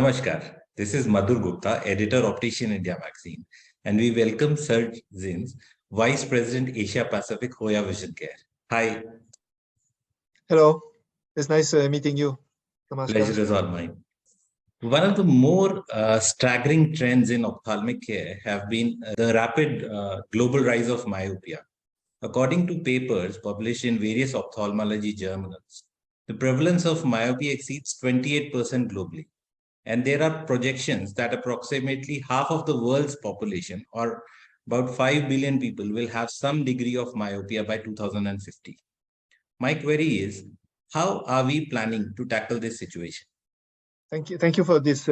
Namaskar. This is Madhur Gupta, editor Optician India Magazine, and we welcome Serge Zins, Vice President Asia Pacific Hoya Vision Care. Hi. Hello. It's nice meeting you. Pleasure Namaskar. is all mine. One of the more staggering trends in ophthalmic care have been the rapid global rise of myopia. According to papers published in various ophthalmology journals, the prevalence of myopia exceeds 28% globally. And there are projections that approximately half of the world's population, or about 5 billion people, will have some degree of myopia by 2050. My query is, how are we planning to tackle this situation? Thank you for this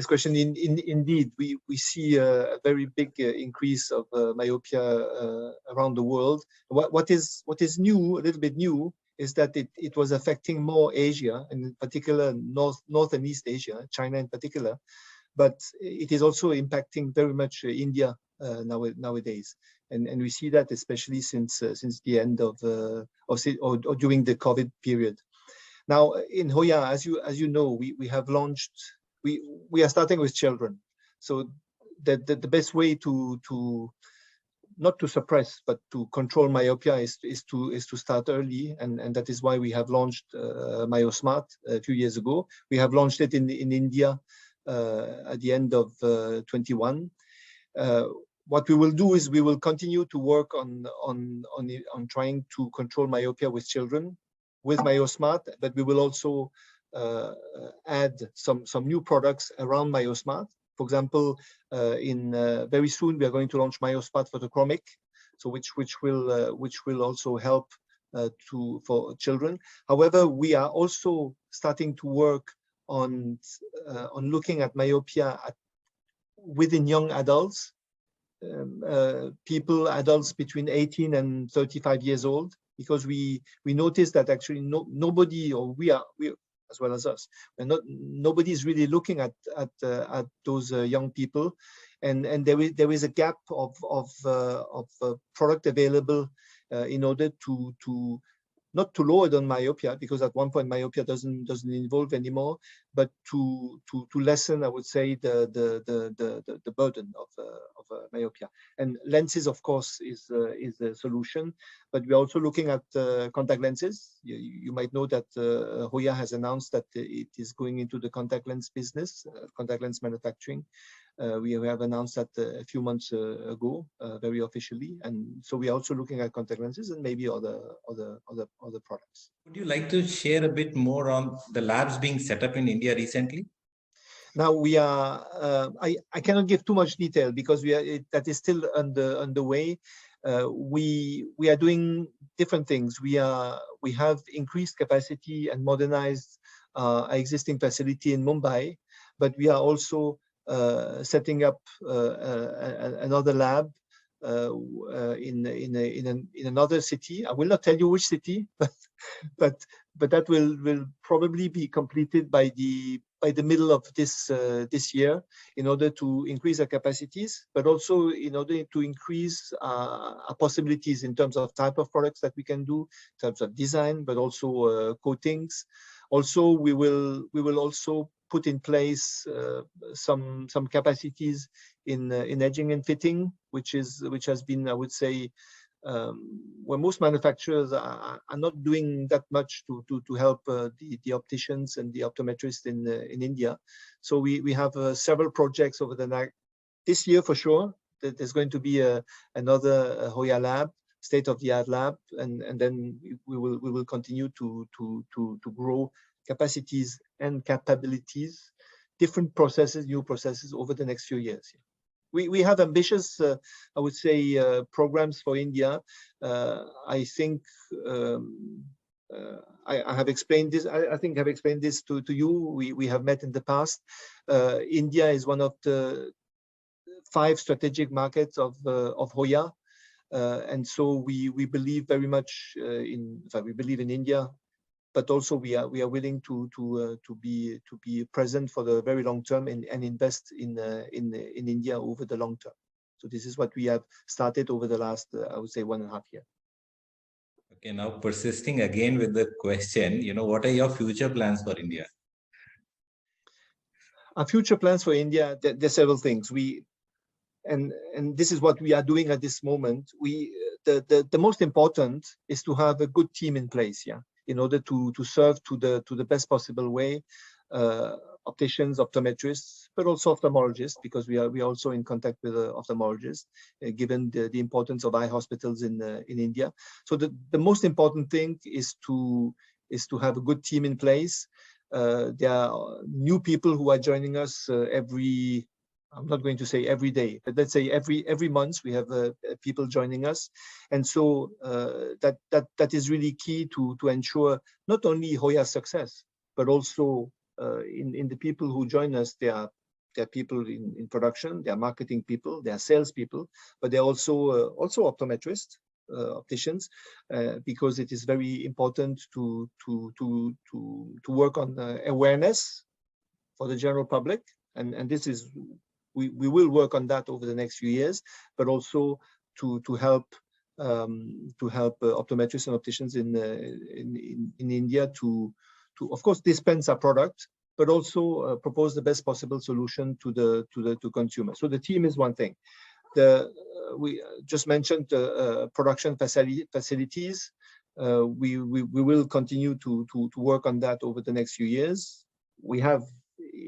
question. Indeed, we see a very big increase of myopia around the world. What is new, a little bit new, is that it was affecting more Asia, and in particular North and East Asia, China in particular, but it is also impacting very much India nowadays, and we see that especially since the end of or during the COVID period. Now in Hoya, as you know, we have launched. We are starting with children, so the best way to not to suppress, but to control myopia is to start early, and that is why we have launched MyoSmart a few years ago. We have launched it in India at the end of 21. What we will do is we will continue to work on trying to control myopia with children with MyoSmart, but we will also add some new products around MyoSmart. For example, very soon we are going to launch MyoSmart photochromic, so which will also help for children. However, we are also starting to work on looking at myopia within young adults, adults between 18 and 35 years old, because we noticed that actually nobody, or we as well as us, nobody is really looking at those young people, and there is a gap of product available in order to not to lower down myopia, because at one point myopia doesn't involve anymore, but to lessen, I would say, the burden of myopia. And lenses, of course, is a solution, but we're also looking at contact lenses. You might know that Hoya has announced that it is going into the contact lens business, contact lens manufacturing. We have announced that a few months ago, very officially, and so we are also looking at contact lenses and maybe other products. Would you like to share a bit more on the labs being set up in India recently? Now we are. I cannot give too much detail because that is still underway. We are doing different things. We have increased capacity and modernized our existing facility in Mumbai, but we are also setting up another lab in another city. I will not tell you which city, but that will probably be completed by the middle of this year, in order to increase our capacities, but also in order to increase our possibilities in terms of type of products that we can do, in terms of design, but also coatings. Also, we will also put in place some capacities in edging and fitting, which has been, I would say, where most manufacturers are not doing that much to help the opticians and the optometrists in India. So we have several projects over this year for sure. There's going to be another Hoya lab, state-of-the-art lab, and then we will continue to grow capacities and capabilities, different processes, new processes over the next few years. We have ambitious, I would say, programs for India. I think I have explained this. I think I've explained this to you. We have met in the past. India is one of the 5 strategic markets of Hoya, and so we believe very much we believe in India. But also we are willing to be present for the very long term and invest in India over the long term. So this is what we have started over the last, I would say, 1.5 years. Okay, now persisting again with the question, what are your future plans for India? Our future plans for India, there's several things. And this is what we are doing at this moment. The most important is to have a good team in place, yeah, in order to serve to the best possible way opticians, optometrists, but also ophthalmologists, because we are also in contact with ophthalmologists, given the importance of eye hospitals in India. So the most important thing is to have a good team in place. There are new people who are joining us every. I'm not going to say every day, but let's say every month we have people joining us, and so that is really key to ensure not only Hoya's success, but also in the people who join us. There are people in production, there are marketing people, there are sales people, but they're also optometrists, opticians, because it is very important to work on awareness for the general public, and this is. We will work on that over the next few years, but also to help optometrists and opticians in India to of course dispense our product, but also propose the best possible solution to consumers. So the team is one thing. We just mentioned production facilities. We will continue to work on that over the next few years. We have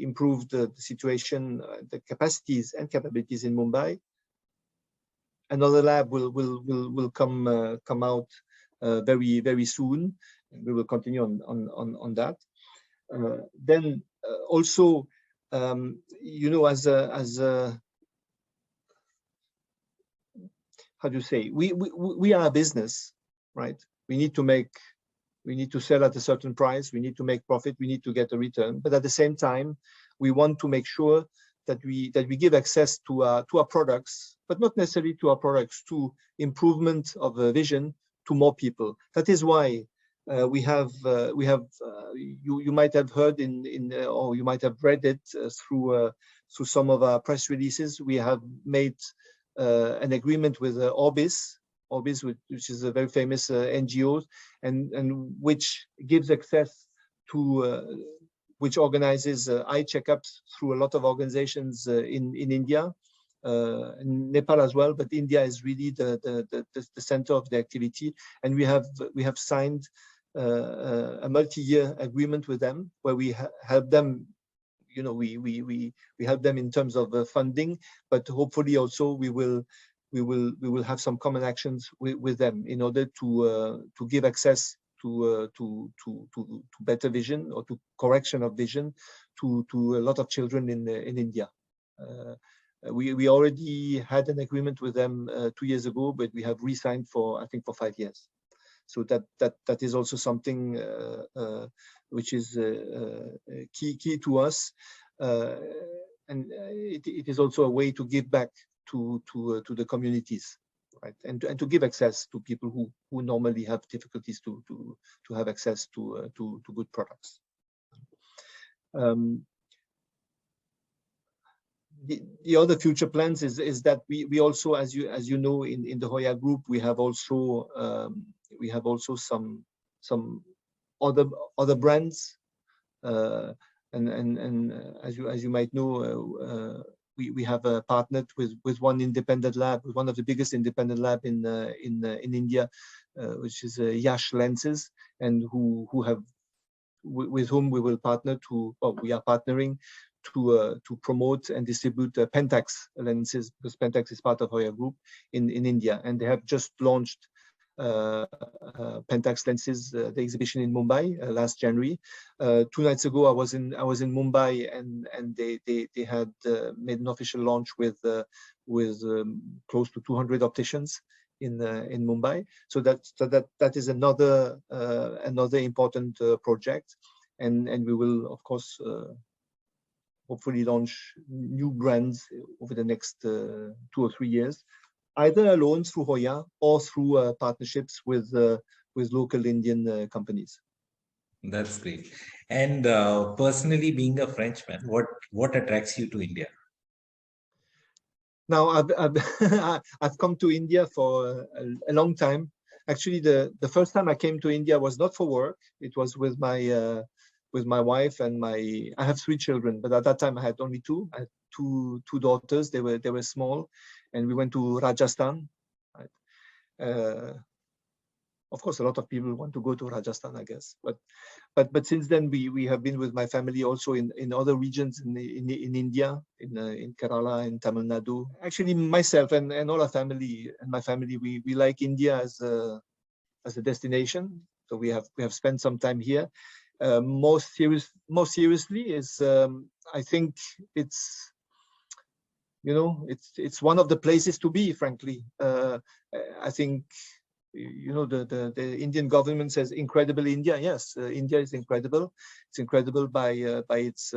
improved the situation, the capacities and capabilities in Mumbai. Another lab will come out very soon, and we will continue on that. Then also, you know, as a how do you say, we are a business, right? We need to sell at a certain price, we need to make profit, we need to get a return, but at the same time we want to make sure that we give access to our products, but not necessarily to our products, to improvement of vision to more people. That is why we have you might have heard or you might have read it through some of our press releases. We have made an agreement with Orbis, which is a very famous NGO, and which gives access to, which organizes eye checkups through a lot of organizations in India, in Nepal as well. But India is really the center of the activity, and we have signed a multi-year agreement with them, where we help them. You know, we help them in terms of funding, but hopefully also we will have some common actions with them in order to give access to better vision, or to correction of vision to a lot of children in India. We already had an agreement with them 2 years ago, but we have re-signed for, I think, for 5 years. So that is also something which is key to us, and it is also a way to give back to the communities, right? And to give access to people who normally have difficulties to have access to good products. The other future plans is that we also, as you know, in the Hoya Group, we have also some other brands, and as you might know, we have partnered with one independent lab, one of the biggest independent lab in India, which is Yash Lenses, and with whom we will partner we are partnering to promote and distribute Pentax lenses, because Pentax is part of Hoya Group in India, and they have just launched Pentax lenses, the exhibition in Mumbai last January. 2 nights ago, I was in Mumbai, and they had made an official launch with close to 200 opticians in Mumbai. So that is another important project, and we will of course hopefully launch new brands over the next 2 or 3 years, either alone through Hoya or through partnerships with local Indian companies. That's great. And personally, being a Frenchman, what attracts you to India? Now, I've come to India for a long time. Actually, the first time I came to India was not for work. It was with my with my wife and I have 3 children, but at that time I had only 2. I had two daughters. They were small, and we went to Rajasthan. Right? Of course, a lot of people want to go to Rajasthan, I guess. But since then, we have been with my family also in other regions in India, in Kerala, in Tamil Nadu. Actually, myself and all our family and my family, we like India as a destination. So we have spent some time here. Most seriously is I think it's it's one of the places to be. Frankly, I think. The Indian government says incredible India. Yes, India is incredible. It's incredible by its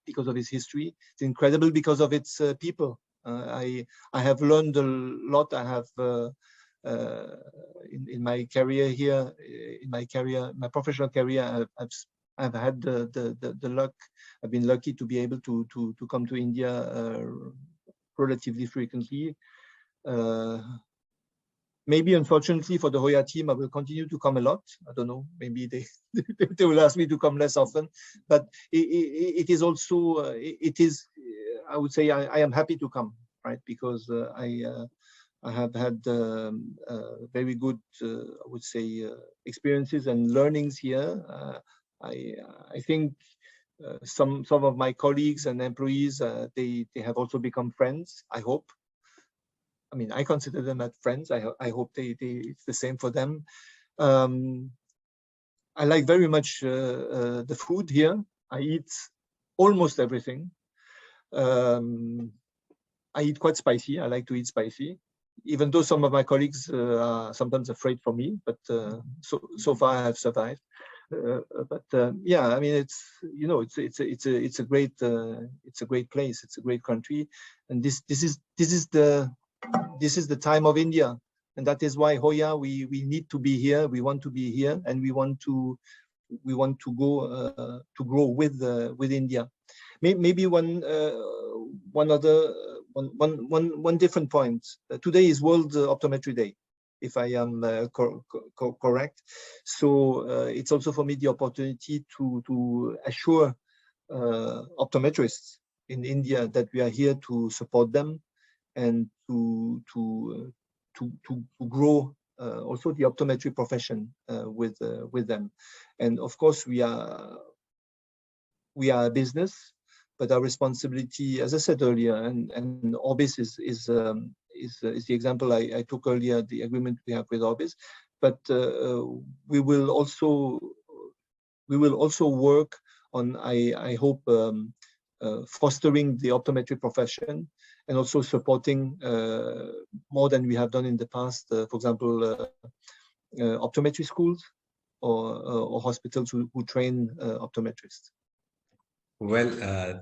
because of its history. It's incredible because of its people. I have learned a lot. I have in my career here, my professional career, I've had the luck. I've been lucky to be able to come to India relatively frequently. Maybe, unfortunately, for the Hoya team, I will continue to come a lot. I don't know. Maybe they will ask me to come less often. But it is also it is. I would say I am happy to come, right? Because I have had very good, I would say, experiences and learnings here. I think some of my colleagues and employees they have also become friends. I hope. I mean, I consider them as friends. I hope it's the same for them. I like very much the food here. I eat almost everything. I eat quite spicy. I like to eat spicy, even though some of my colleagues are sometimes afraid for me. But so far I have survived. Yeah, I mean, it's a great place. It's a great country, and this is the time of India, and that is why Hoya we need to be here. We want to be here, and we want to go to grow with India. Maybe one different point. Today is World Optometry Day, if I am correct. So it's also for me the opportunity to assure optometrists in India that we are here to support them and to grow also the optometry profession with them. And of course, we are a business, but our responsibility, as I said earlier, and Orbis is the example I took earlier, the agreement we have with Orbis. But we will also work on, I hope, fostering the optometry profession and also supporting more than we have done in the past. For example, optometry schools or hospitals who train optometrists. Well,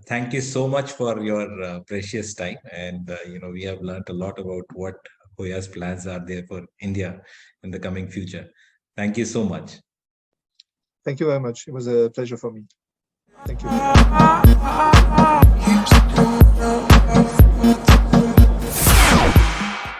thank you so much for your precious time. And, we have learned a lot about what Hoya's plans are there for India in the coming future. Thank you so much. Thank you very much. It was a pleasure for me. Thank you.